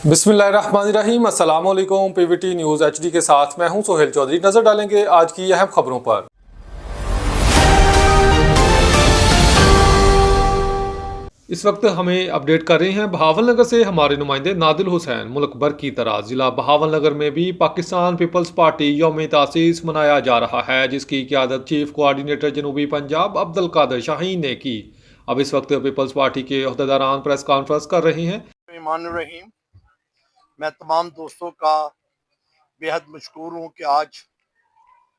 बिस्मिल्लाहिर्रहमानिर्रहीम। अस्सलाम वालेकुम। पीवीटी न्यूज़ एचडी के साथ मैं हूं सोहेल चौधरी। नजर डालेंगे आज की अहम खबरों पर। इस वक्त हमें अपडेट कर रहे हैं बहावलनगर से हमारे नुमाइंदे नादिल हुसैन। मुल्क भर की तरह जिला बहावलनगर में भी पाकिस्तान पीपल्स पार्टी यौम तासीस मनाया जा रहा है, जिसकी क़यादत चीफ कोआर्डिनेटर जनूबी पंजाब अब्दुल कादिर शाहीन ने की। अब इस वक्त पीपल्स पार्टी के अहदेदारान प्रेस कॉन्फ्रेंस कर रहे हैं। रहीम, मैं तमाम दोस्तों का बेहद मशकूर हूँ कि आज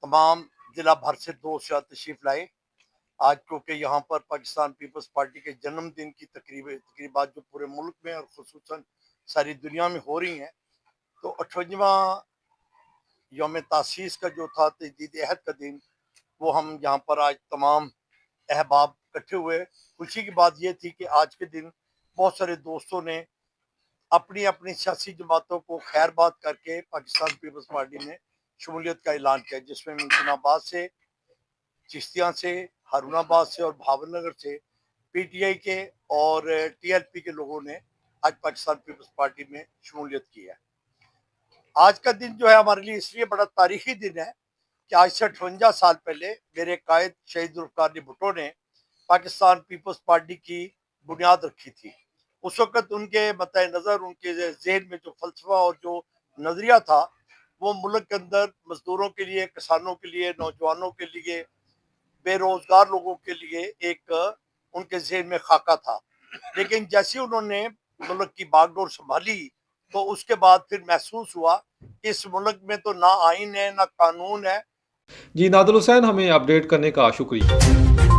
तमाम ज़िला भर से दोस्त तशरीफ़ लाए। आज क्योंकि यहाँ पर पाकिस्तान पीपल्स पार्टी के जन्मदिन की तकरीबात जो पूरे मुल्क में और ख़ुसूसन सारी दुनिया में हो रही हैं, तो 58वां यौम तासीस का जो था तजदीद अहद का दिन, वो हम यहाँ पर आज तमाम अहबाब इकट्ठे हुए। खुशी की बात ये थी कि आज के दिन बहुत सारे दोस्तों ने अपनी अपनी सियासी जमातों को खैरबाद करके पाकिस्तान पीपल्स पार्टी में शमूलियत का ऐलान किया, जिसमें मुमकिनाबाद से, चिश्तिया से, हारूनाबाद से और भावनगर से पीटीआई के और टीएलपी के लोगों ने आज पाकिस्तान पीपल्स पार्टी में शमूलियत की है। आज का दिन जो है हमारे लिए इसलिए बड़ा तारीखी दिन है कि आज से 58 साल पहले मेरे कायद शहीद जुल्फ़िकार अली भुट्टो ने पाकिस्तान पीपल्स पार्टी की बुनियाद रखी थी। उस वक्त उनके मद्दे नज़र उनके ज़हन में जो फलसफा और जो नज़रिया था, वो मुल्क के अंदर मजदूरों के लिए, किसानों के लिए, नौजवानों के लिए, बेरोज़गार लोगों के लिए एक उनके ज़हन में खाका था। लेकिन जैसे उन्होंने मुल्क की बागडोर संभाली, तो उसके बाद फिर महसूस हुआ इस मुल्क में तो ना आइन है, ना कानून है। जी नादिल हुसैन, हमें अपडेट करने का शुक्रिया।